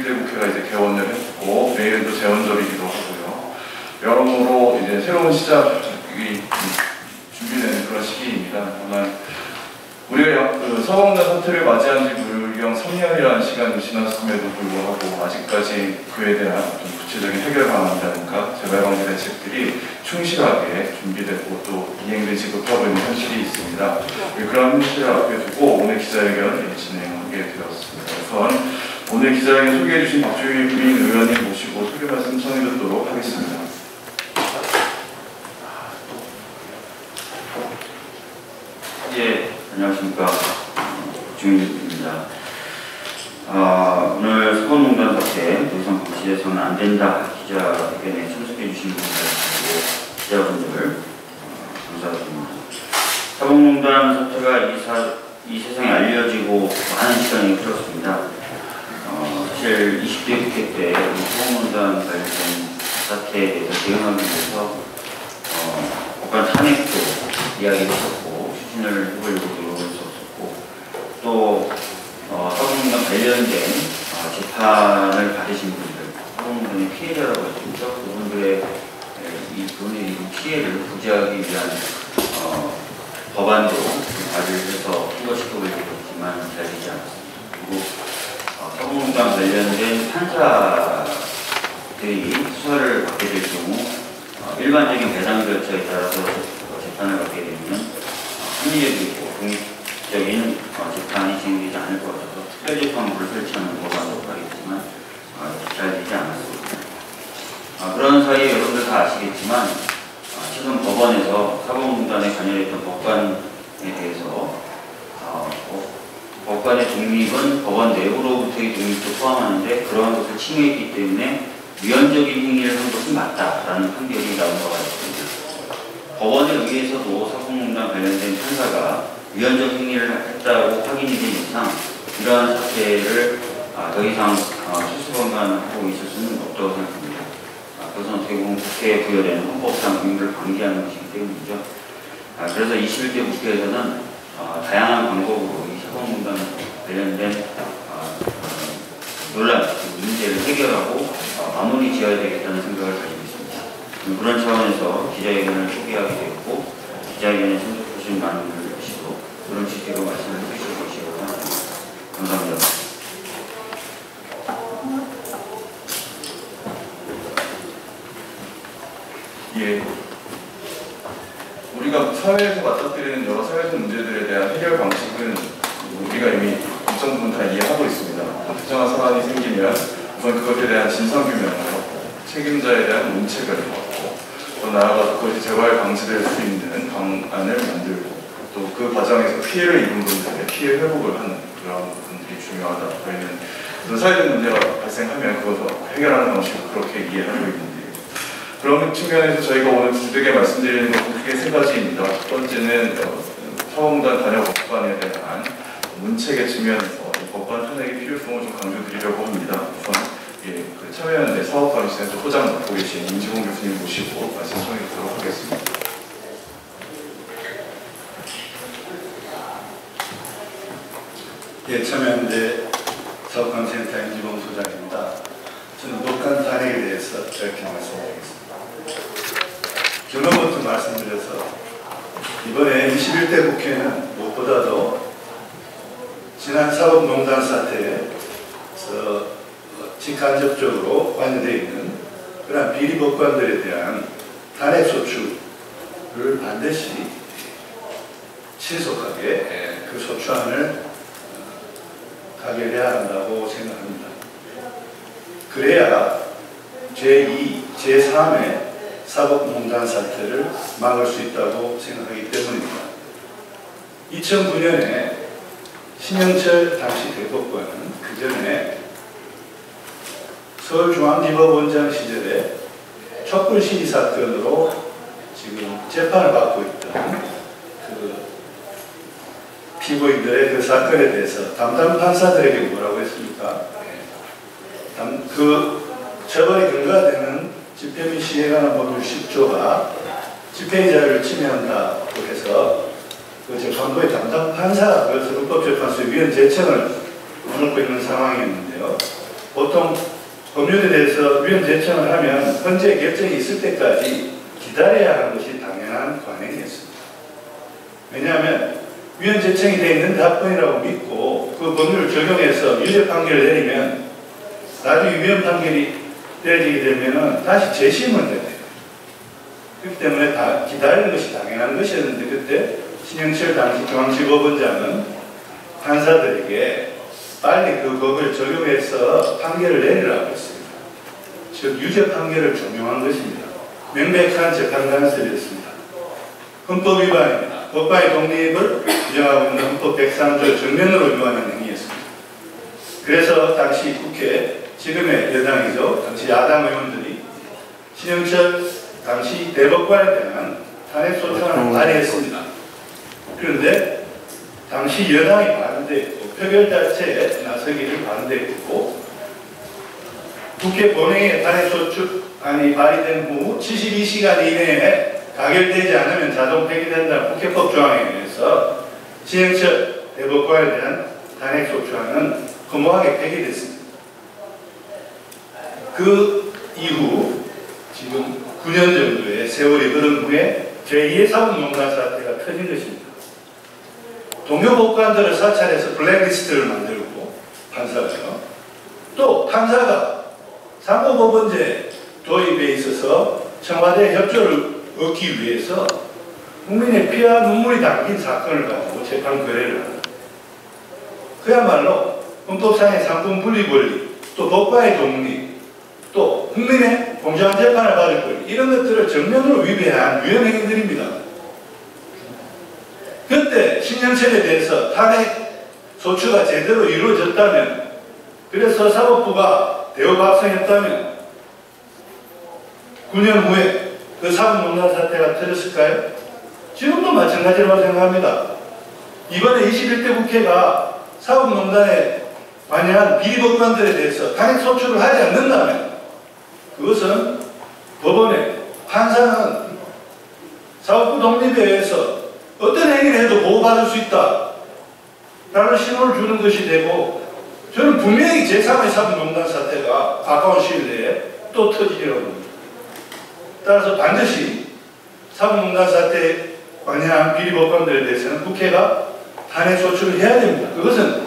21대 국회가 이제 개원을 했고 내일은 또 재원절이기도 하고요. 여러모로 이제 새로운 시작이 준비되는 그런 시기입니다. 다만 우리가 서강대 사태를 맞이한 지 불경 3년이라는 시간이 지났음에도 불구하고 아직까지 그에 대한 좀 구체적인 해결 방안이라든가 재발 방지 대책들이 충실하게 준비되고 또 이행되지 못하고 있는 현실이 있습니다. 그런 현실을 앞에 두고 오늘 기자회견을 진행하게 되었습니다. 우선 오늘 기자회견 소개해 주신 박주일 국민 의원님 모시고 소개 말씀 청해 듣도록 하겠습니다. 예, 안녕하십니까. 주민입니다. 오늘 사법농단 사태 더 이상 방치해서는 안 된다 기자회견에 참석해 주신 분들 그리고 기자분들 감사드립니다. 사법농단 사태가 이 세상에 알려지고 많은 시간이 흘렀습니다. 사실 20대 국회 때 사법농단 관련된 사태에 대해서 대응하기 위해서 법관 탄핵도 이야기했었고 추진을 해보려고 노력을 했었고 또 사법농단 관련된 재판을 받으신 분들, 사법농단의 피해자라고 할 수 있죠. 그분들의 그분의 피해를 구제하기 위한 법안도 발의해서 통과시켜보려고 했지만 잘 되지 않았습니다. 그리고 사법농단 관련된 판사들이 수사를 받게 될 경우 일반적인 배상 절차에 따라서 재판을 받게 되면 합리적이고 독립적인 재판이 진행되지 않을 것 같아서 특별재판부를 설치하는 법안도 하겠지만 잘 되지 않았습니다. 그런 사이에 여러분들 다 아시겠지만 최근 법원에서 사법농단에 관여했던 법관에 대해서 법관의 독립은 법원 내부로부터의 독립도 포함하는데 그러한 것을 침해했기 때문에 위헌적인 행위를 한 것은 맞다라는 판결이 나온 바가 있습니다. 법원에 의해서도 사법농단 관련된 판사가 위헌적 행위를 했다고 확인이 된 이상 이러한 사태를 더 이상 수수방관하고 있을 수는 없다고 생각합니다. 그것은 어떻게 보면 국회에 부여되는 헌법상 의무를 방기하는 것이기 때문이죠. 그래서 21대 국회에서는 다양한 방법으로 이 사법농단 관련된 논란, 문제를 해결하고 마무리 지어야 되겠다는 생각을 가지고 있습니다. 그런 차원에서 기자회견을 소개하게 되었고 기자회견에 참석하신 많은 분들 역시도 그런 취지로 말씀을 해주실 것이라고 생각합니다. 감사합니다. 예, 우리가 사회에서 맞닥뜨리는 여러 사회적 문제들에 대한 해결 방식은 우리가 이미 일정 부분 다 이해하고 있습니다. 특정한 사안이 생기면 우선 그것에 대한 진상규명을 하고 책임자에 대한 문책을 하고 또 나아가서 그것이 재발 방지될 수 있는 방안을 만들고 또 그 과정에서 피해를 입은 분들의 피해 회복을 하는 그런 부분들이 중요하다. 저희는 그런 사회적 문제가 발생하면 그것을 해결하는 방식을 그렇게 이해하고 있는데 그런 측면에서 저희가 오늘 두들겨 말씀드리는 것은 크게 세 가지입니다. 첫 번째는 사법농단 관여 법관에 대한 문책의 측면에서 법관 탄핵의 필요성을 좀 강조드리려고 합니다. 우선 그 참여연대 사법감시센터 소장 맡고 계신 임지홍 교수님 모시고 말씀 청해드리도록 하겠습니다. 예, 참여연대 사법감시센터 임지홍 소장입니다. 저는 법관 탄핵에 대해서 이렇게 말씀드리겠습니다. 결론부터 말씀드려서 이번에 21대 국회는 무엇보다도 지난 사법농단 사태에서 직간접적으로 관여되어 있는 그러한 비리법관들에 대한 탄핵소추를 반드시 신속하게 그 소추안을 가결해야 한다고 생각합니다. 그래야 제2, 제3의 사법농단 사태를 막을 수 있다고 생각하기 때문입니다. 2009년에 신영철 당시 대법관은 그 전에 서울중앙지법원장 시절에 촛불 시위 사건으로 지금 재판을 받고 있던 그 피고인들의 그 사건에 대해서 담당 판사들에게 뭐라고 했습니까? 그 처벌의 근거가 되는 집회 및 시위에 관한 법률 10조가 집회의 자유를 침해한다고 해서 그 재판부의 담당 판사가 그 서울법재판소의 위헌 제청을 내놓고 있는 상황이었는데요. 보통 법률에 대해서 위헌 제청을 하면 헌재 결정이 있을 때까지 기다려야 하는 것이 당연한 관행이었습니다. 왜냐하면 위헌 제청이 되어 있는 사건이라고 믿고 그 법률을 적용해서 유죄 판결을 내리면 나중에 위헌 판결이 내려지게 되면 다시 재심을 해야 돼요. 그렇기 때문에 다 기다리는 것이 당연한 것이었는데 그때 신영철 당시 중앙지법원장은 판사들에게 빨리 그 법을 적용해서 판결을 내리라고 했습니다. 즉 유죄 판결을 종용한 것입니다. 명백한 재판 간섭이었습니다. 헌법 위반입니다. 법과의 독립을 규정하고 있는 헌법 103조 정면으로 위반한 행위였습니다. 그래서 당시 국회, 지금의 여당이죠. 당시 야당 의원들이 신영철 당시 대법관에 대한 탄핵소추안을 발의했습니다. 그런데 당시 여당이 반대했고 표결 자체에 나서기를 반대했고 국회 본회의에 탄핵소추안이 발의된 후 72시간 이내에 가결되지 않으면 자동 폐기된다는 국회법 조항에 의해서 신영철 대법관에 대한 탄핵소추안은 허무하게 폐기됐습니다. 그 이후 지금 9년 정도의 세월이 흐른 후에 제2의 사법농단 사태가 터진 것입니다. 동료 법관들을 사찰해서 블랙리스트를 만들고 판사가요. 또 판사가 상고법원제 도입에 있어서 청와대 협조를 얻기 위해서 국민의 피와 눈물이 담긴 사건을 가지고 재판 거래를 합니다. 그야말로 헌법상의 상권 분리 권리, 또 법과의 독립, 또 국민의 공정한 재판을 받을 권리 이런 것들을 정면으로 위배한 위헌 행위들입니다. 그때 신영철에 대해서 탄핵 소추가 제대로 이루어졌다면 그래서 사법부가 대우 박성했다면 9년 후에 그 사법농단 사태가 터졌을까요? 지금도 마찬가지라고 생각합니다. 이번에 21대 국회가 사법농단에 관여한 비리법관들에 대해서 탄핵소추를 하지 않는다면 그것은 법원에 판사는 사법부 독립에 의해서 어떤 행위를 해도 보호받을 수 있다 라는 신호를 주는 것이 되고 저는 분명히 제3의 사법농단 사태가 가까운 시일 내에 또 터지리라고 봅니다. 따라서 반드시 사법농단 사태에 관여한 비리법관들에 대해서는 국회가 탄핵소추를 해야 됩니다. 그것은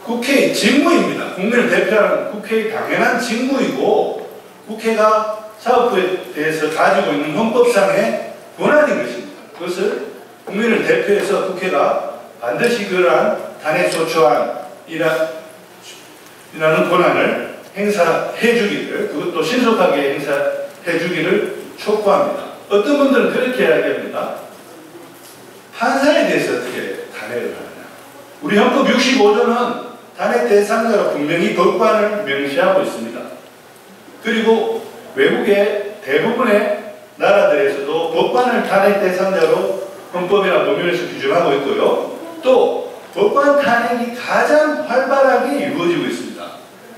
국회의 직무입니다. 국민을 대표하는 국회의 당연한 직무이고 국회가 사법부에 대해서 가지고 있는 헌법상의 권한인 것입니다. 그것을 국민을 대표해서 국회가 반드시 그러한 탄핵소추안이라는 권한을 행사해 주기를 그것도 신속하게 행사해 주기를 촉구합니다. 어떤 분들은 그렇게 이야기합니다. 판사에 대해서 어떻게 탄핵을 하느냐. 우리 헌법 65조는 탄핵 대상자로 분명히 법관을 명시하고 있습니다. 그리고 외국의 대부분의 나라들에서도 법관을 탄핵 대상자로 헌법이나 법률에서 규정하고 있고요. 또 법관 탄핵이 가장 활발하게 이루어지고 있습니다.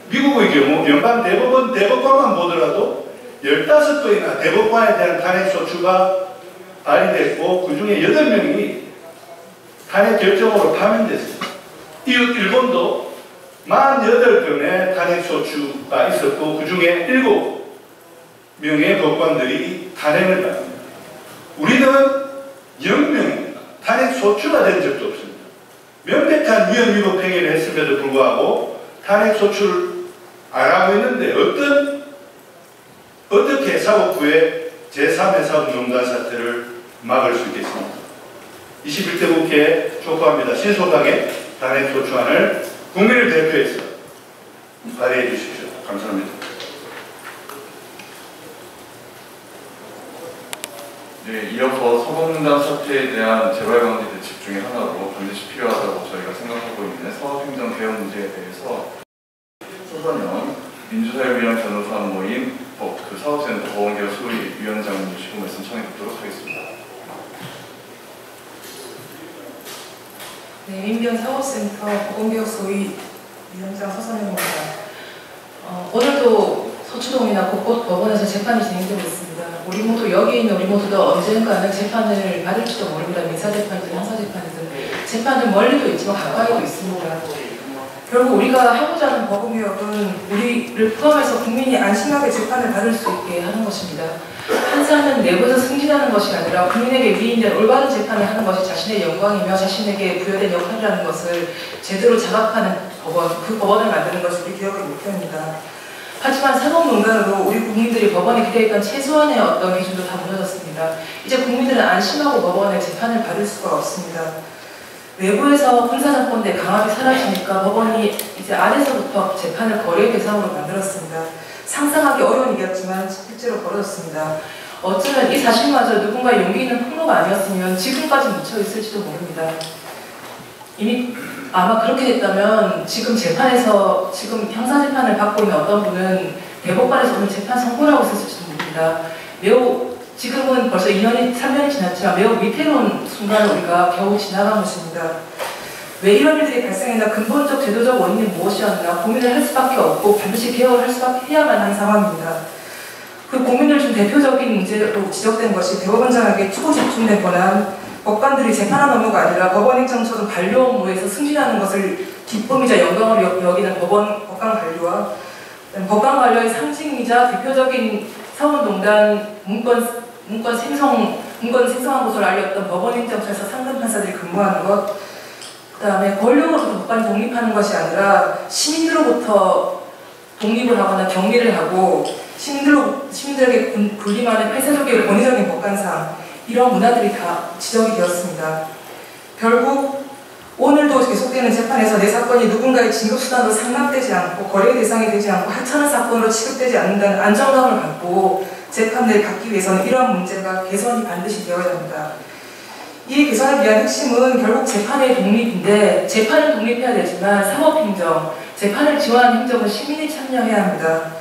미국의 경우 연방 대법원 대법관만 보더라도 15건이나 대법관에 대한 탄핵소추가 발의됐고 그 중에 8명이 탄핵 결정으로 파면됐습니다. 일본도 48건의 탄핵소추가 있었고 그 중에 7명의 법관들이 탄핵을 받습니다. 우리는 0명입니다. 탄핵소추가 된 적도 없습니다. 명백한 위헌 위법 행위를 했음에도 불구하고 탄핵소추를 안 하고 있는데 어떻게 사법부의 제3의 사법농단 사태를 막을 수 있겠습니까? 21대 국회에 촉구합니다. 신속하게 탄핵소추안을 국민을 대표해서 발의해 주십시오. 감사합니다. 네, 이어서 사법농단 사태에 대한 재발 방지 대책 중에 하나로 반드시 필요하다고 저희가 생각하고 있는 사법행정 개혁 문제에 대해서 소선영 민주사회위원 변호사 모임 그 사업센터 법원개혁 소위 위원장님 모시고 말씀 청해 듣도록 하겠습니다. 네, 민변 사업센터 법원개혁 소위 위원장 서선영입니다. 오늘도 서초동이나 곳곳 법원에서 재판이 진행되고 있습니다. 우리 모두 여기 있는 우리 모두도 언젠가는 재판을 받을지도 모릅니다. 민사재판이든 형사재판이든 재판은 멀리도 있지만 가까이도 있습니다. 결국 우리가 하고자 하는 법원개혁은 우리를 포함해서 국민이 안심하게 재판을 받을 수 있게 하는 것입니다. 판사는 내부에서 승진하는 것이 아니라 국민에게 위임된 올바른 재판을 하는 것이 자신의 영광이며 자신에게 부여된 역할이라는 것을 제대로 자각하는 법원, 그 법원을 만드는 것이 우리 개혁의 목표입니다. 하지만 사법농단으로 우리 국민들이 법원에 기대했던 최소한의 어떤 기준도 다 무너졌습니다. 이제 국민들은 안심하고 법원에 재판을 받을 수가 없습니다. 외부에서 군사정권대 강압이 사라지니까 법원이 이제 아래서부터 재판을 거래의 대상으로 만들었습니다. 상상하기 어려운 일이었지만 실제로 벌어졌습니다. 어쩌면 이 사실마저 누군가의 용기 있는 폭로가 아니었으면 지금까지 묻혀 있을지도 모릅니다. 이미 아마 그렇게 됐다면 지금 재판에서 지금 형사재판을 받고 있는 어떤 분은 대법관에서 오늘 재판 선고를 하고 있었을지도 모릅니다. 매우 지금은 벌써 2년이 3년이 지났지만 매우 위태로운 순간을 우리가 겨우 지나간 것입니다. 왜 이런 일들이 발생했나, 근본적 제도적 원인이 무엇이었나 고민을 할 수밖에 없고 반드시 개혁을 할 수밖에 해야만 하는 상황입니다. 그 고민을 좀 대표적인 문제로 지적된 것이 대법원장에게 추구 집중된 권한, 법관들이 재판하는 업무가 아니라 법원행정처럼 관료 업무에서 승진하는 것을 기쁨이자 영광으로 여기는 법관 관료와 법관 관료의 상징이자 대표적인 사법농단 문건 생성한 것으로 알렸던 법원행정처에서 상급 판사들이 근무하는 것, 그 다음에 권력으로부터 법관이 독립하는 것이 아니라 시민들로부터 독립을 하거나 격리를 하고 시민들에게 군림하는 폐쇄적이고 권위적인 법관상, 이런 문화들이 다 지적이 되었습니다. 결국 오늘도 계속되는 재판에서 내 사건이 누군가의 징급수단으로 상납되지 않고 거래 대상이 되지 않고 하찮은 사건으로 취급되지 않는다는 안정감을 갖고 재판을 갖기 위해서는 이러한 문제가 개선이 반드시 되어야 합니다. 이 개선을 위한 핵심은 결국 재판의 독립인데, 재판을 독립해야 되지만 사법행정, 재판을 지원하는 행정은 시민이 참여해야 합니다.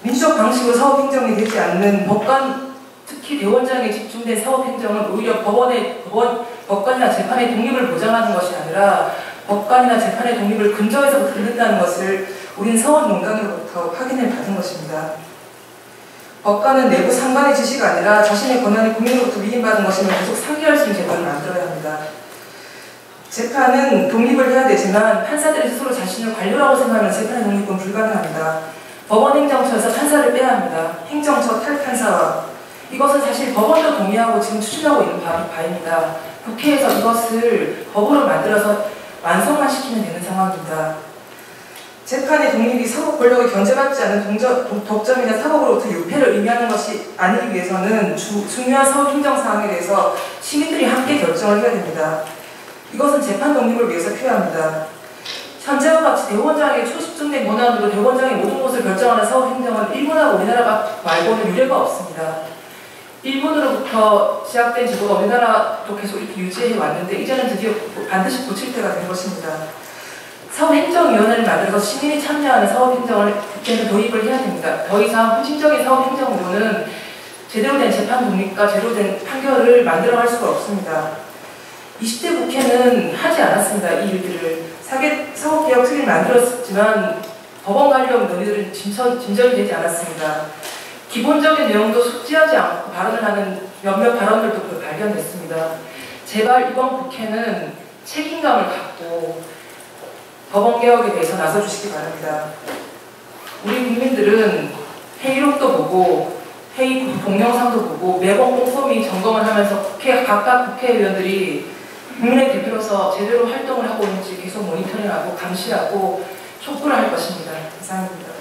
민주적 방식으로 사법행정이 되지 않는 법관, 특히 대원장에 집중된 사법행정은 오히려 법관이나 재판의 독립을 보장하는 것이 아니라 법관이나 재판의 독립을 근저에서부터 잃는다는 것을 우리는 사법농단으로부터 확인을 받은 것입니다. 법관은 내부 상관의 지시가 아니라 자신의 권한이 국민으로부터 위임받은 것임을 계속 상기할 수 있는 제도를 만들어야 합니다. 재판은 독립을 해야 되지만 판사들이 스스로 자신을 관료라고 생각하면 재판의 독립은 불가능합니다. 법원행정처에서 판사를 빼야 합니다. 행정처 탈판사와, 이것은 사실 법원도 동의하고 지금 추진하고 있는 바입니다. 국회에서 이것을 법으로 만들어서 완성만 시키면 되는 상황입니다. 재판의 독립이 사법 권력을 견제받지 않는 독점이나 사법으로부터 유폐를 의미하는 것이 아니기 위해서는 중요한 사법행정 사항에 대해서 시민들이 함께 결정을 해야 됩니다. 이것은 재판 독립을 위해서 필요합니다. 현재와 같이 대법원장에게 초집중된 권한으로 대법원장의 모든 것을 결정하는 사법행정은 일본하고 우리나라 말고는 유례가 없습니다. 일본으로부터 시작된 제도가 우리나라도 계속 이렇게 유지해 왔는데 이제는 드디어 반드시 고칠 때가 된 것입니다. 사법행정위원회를 만들어서 시민이 참여하는 사법행정을 국회에서 도입을 해야 됩니다. 더 이상 후진적인 사법행정으로는 제대로 된 재판 독립과 제대로 된 판결을 만들어갈 수가 없습니다. 20대 국회는 하지 않았습니다. 이 일들을. 사법개혁 특위를 만들었지만 법원 관련 논의들은 진전이 되지 않았습니다. 기본적인 내용도 숙지하지 않고 발언을 하는 몇몇 발언들도 발견됐습니다. 제발 이번 국회는 책임감을 갖고 법원개혁에 대해서 나서주시기 바랍니다. 우리 국민들은 회의록도 보고 회의 동영상도 보고 매번 꼼꼼히 점검을 하면서 각각 국회의원들이 국민의 대표로서 제대로 활동을 하고 있는지 계속 모니터링하고 감시하고 촉구를 할 것입니다. 이상입니다.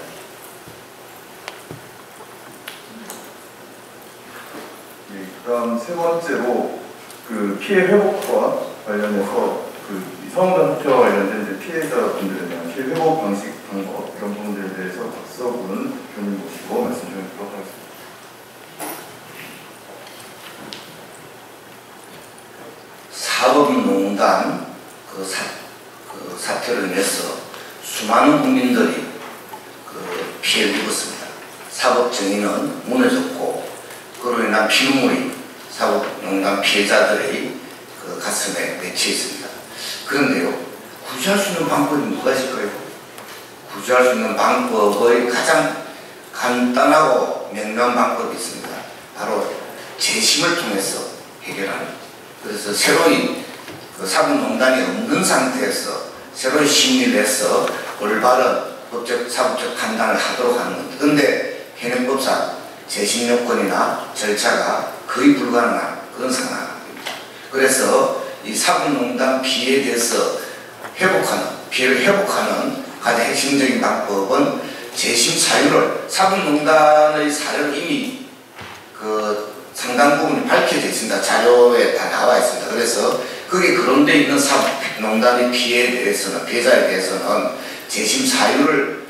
네, 그다음 세 번째로 그 피해 회복과 관련해서 그 성범죄 사태와 관련된 피해자분들에 대한 피해 회복 방법 이런 부분들에 대해서 박서군 교수님 모시고 말씀 좀 드리도록 하겠습니다. 사법농단 사태로 인해서 수많은 국민들이 피해를 입었습니다. 사법정의는 무너졌고 그로 인한 피눈물이 사법농단 피해자들의 가슴에 맺혀 있습니다. 그런데요, 구제할 수 있는 방법이 뭐가 있을까요? 구제할 수 있는 방법의 가장 간단하고 명료한 방법이 있습니다. 바로 재심을 통해서 해결하는. 그래서 새로이 사법농단이 없는 상태에서 새로운 심리를 해서 올바른 법적, 사법적 판단을 하도록 하는 겁니다. 그런데 현행법상 재심 요건이나 절차가 거의 불가능한 그런 상황입니다. 그래서 이 사법농단 피해에 대해서 피해를 회복하는 가장 핵심적인 방법은 재심 사유를, 사법농단의 사유를 이미 상당 부분이 밝혀져 있습니다. 자료에 다 나와 있습니다. 그래서 거기에 거론되어 있는 사법농단의 피해에 대해서는, 피해자에 대해서는 재심 사유를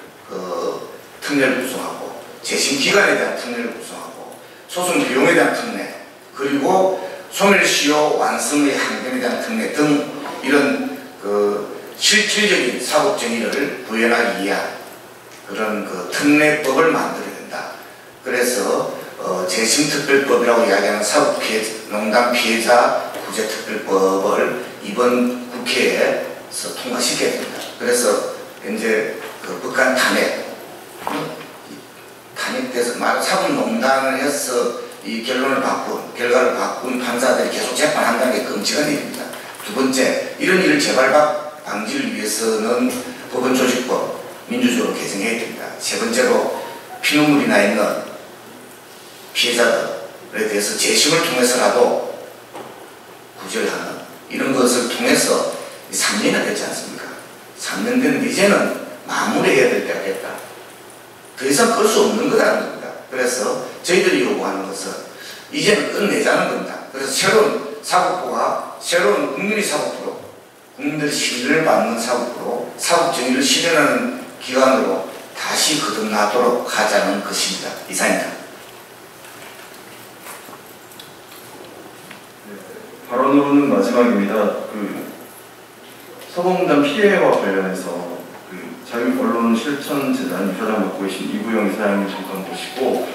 특례를 구성하고, 재심 기간에 대한 특례를 구성하고, 소송 비용에 대한 특례, 그리고 소멸시효 완성의 항변에 대한 특례 등 이런 실질적인 사법 정의를 구현하기 위한 그런 특례법을 만들어야 된다. 그래서 재심특별법이라고 이야기하는 사법농단 피해자 구제특별법을 이번 국회에서 통과시켜야 됩니다. 그래서 현재 북한 탄핵돼서 사법농단을 해서 이 결과를 바꾼 판사들이 계속 재판한다는 게 끔찍한 일입니다. 두 번째, 이런 일을 재발 방지를 위해서는 법원조직법 민주적으로 개정해야 됩니다. 세 번째로 피눈물이 나 있는 피해자들에 대해서 재심을 통해서라도 구제를 하는 이런 것을 통해서 3년이 됐지 않습니까? 3년 됐는데 이제는 마무리해야 될 때가 됐다. 더 이상 끌 수 없는 거라는 겁니다. 그래서 저희들이 요구하는 것은 이제는 끝내자는 겁니다. 그래서 새로운 사법부가 새로운 국민의 사법부로, 국민들의 신뢰를 받는 사법부로 사법 정의를 실현하는 기관으로 다시 거듭나도록 하자는 것입니다. 이상입니다. 발언으로는 마지막입니다. 사법농단 피해와 관련해서 자유언론실천재단 이사장 맡고 계신 이구영 이사장님 잠깐 보시고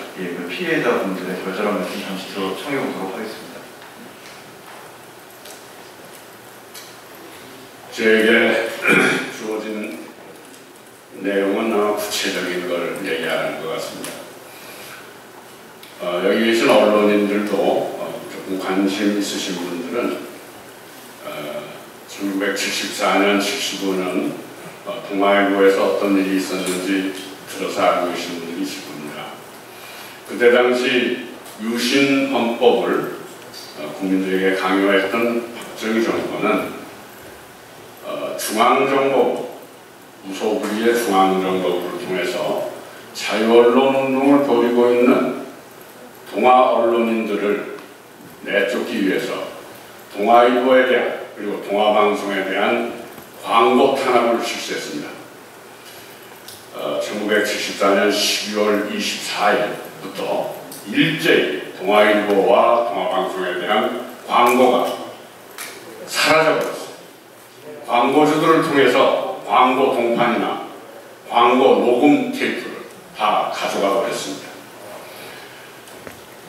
피해자분들의 절절한 말씀 잠시 청해보도록 하겠습니다. 저에게 주어진 내용은 너무 구체적인 걸 얘기하는 것 같습니다. 여기 계신 언론인들도 조금 관심 있으신 분들은 1974년, 75년 동아일보에서 어떤 일이 있었는지 들어서 알고 계신 분들이 있을 겁니다. 그때 당시 유신 헌법을 국민들에게 강요했던 박정희 정권은 중앙정보부, 무소불위의 중앙정보부를 통해서 자유언론 운동을 벌이고 있는 동아 언론인들을 내쫓기 위해서 동아일보에 대한 그리고 동아방송에 대한 광고 탄압을 실시했습니다. 1974년 12월 24일부터 일제히 동아일보와 동아방송에 대한 광고가 사라져버렸습니다. 광고주들을 통해서 광고 동판이나 광고 녹음 테이프를 다 가져가 버렸습니다.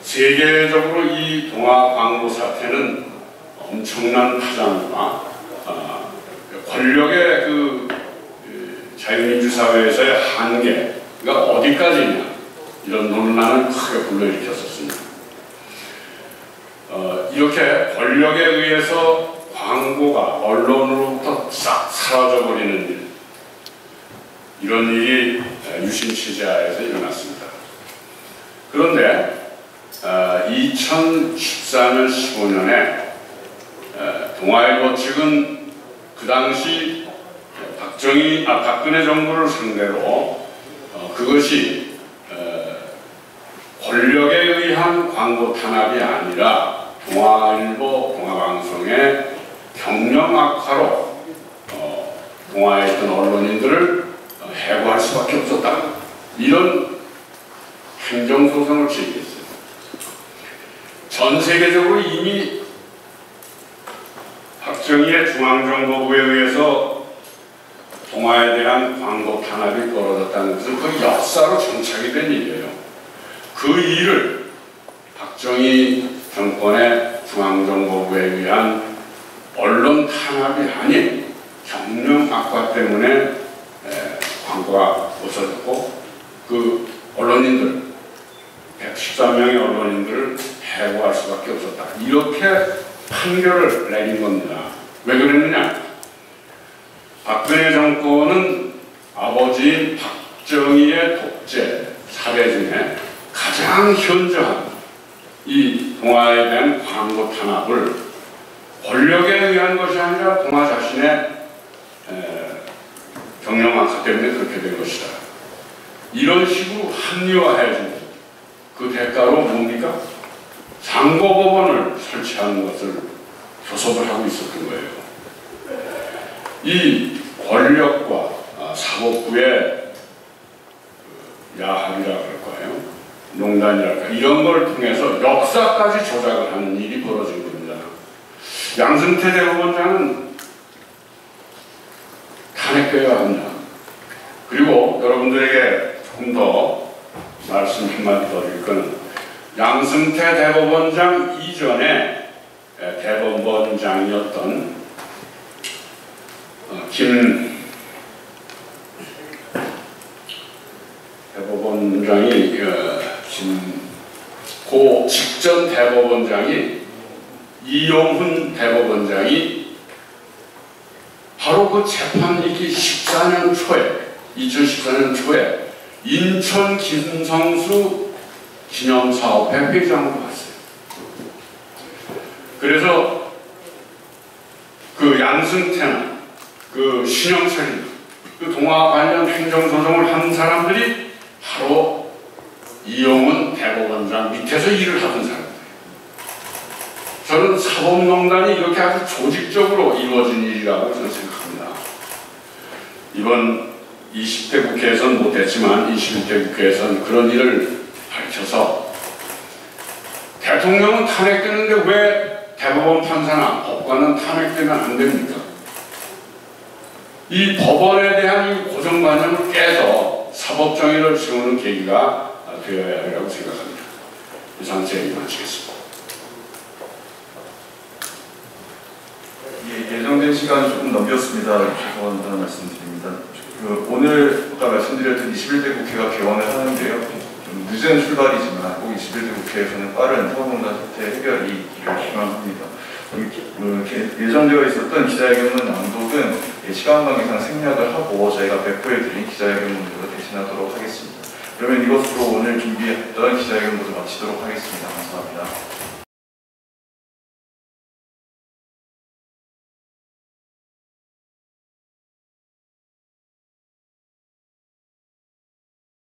세계적으로 이 동아 광고 사태는 엄청난 파장과 권력의 자유민주 사회에서의 한계가 어디까지냐 이런 논란을 크게 불러일으켰었습니다. 이렇게 권력에 의해서 광고가 언론으로부터 싹 사라져버리는 일, 이런 일이 유신 취재하에서 일어났습니다. 그런데 2014년 15년에 동아일보 측은 그 당시 박근혜 정부를 상대로 그것이 권력에 의한 광고 탄압이 아니라 동아일보, 동아방송의 경영 악화로 동아에 있던 언론인들을 해고할 수밖에 없었다. 이런 행정소송을 제기했어요. 전 세계적으로 이미 박정희의 중앙정보부에 의해서 동아에 대한 광고 탄압이 벌어졌다는 것은 그 역사로 정착이 된 일이에요. 그 일을 박정희 정권의 중앙정보부에 의한 언론 탄압이 아닌 경영 악화 때문에 광고가 없어졌고 그 언론인들 114명의 언론인들을 해고할 수밖에 없었다. 이렇게 판결을 내린 겁니다. 왜 그랬느냐? 박근혜 정권은 아버지인 박정희의 독재 사례 중에 가장 현저한 이 동아에 대한 광고 탄압을 권력에 의한 것이 아니라 동아 자신의 경영 악화 때문에 그렇게 된 것이다. 이런 식으로 합리화해주고 그 대가로 뭡니까? 상고법원을 설치하는 것을 교섭을 하고 있었던 거예요. 이 권력과 사법부의 야합이라 그럴까요? 농단이랄까 이런 걸 통해서 역사까지 조작을 하는 일이 벌어진 겁니다. 양승태 대법원장은 탄핵되어야 합니다. 그리고 여러분들에게 조금 더 말씀 한마디 더 드릴 거는 양승태 대법원장 이전에 대법원장이었던 대법원장이 고 직전 대법원장이 이용훈 대법원장이 바로 그 재판이기 14년 초에 2014년 초에 인천 김성수 기념사업회 회장으로 왔어요. 그래서 그 양승태나 그 신영철이나 그 동아 관련 행정소송을 한 사람들이 바로 이용훈 대법원장 밑에서 일을 하던 사람들이에요. 저는 사법농단이 이렇게 아주 조직적으로 이루어진 일이라고 저는 생각합니다. 이번 20대 국회에서는 못했지만 21대 국회에서는 그런 일을 밝혀서 대통령은 탄핵되는데 왜 대법원 판사나 법관은 탄핵되면 안 됩니까? 이 법원에 대한 이 고정관념을 깨서 사법정의를 세우는 계기가 되어야 하리라고 생각합니다. 이상 제 얘기 마치겠습니다. 예정된 시간이 조금 넘겼습니다. 죄송하다는 말씀드립니다. 오늘 아까 말씀드렸던 21대 국회가 개원을 하는데요. 좀 늦은 출발이지만 꼭 21대 국회에서는 빠른 사법농단 사태 해결이 희망합니다. 예정되어 있었던 기자회견문 낭독은 시간 관계상 생략을 하고 저희가 배포해드린 기자회견문으로 대신하도록 하겠습니다. 그러면 이것으로 오늘 준비했던 기자회견 모두 마치도록 하겠습니다. 감사합니다.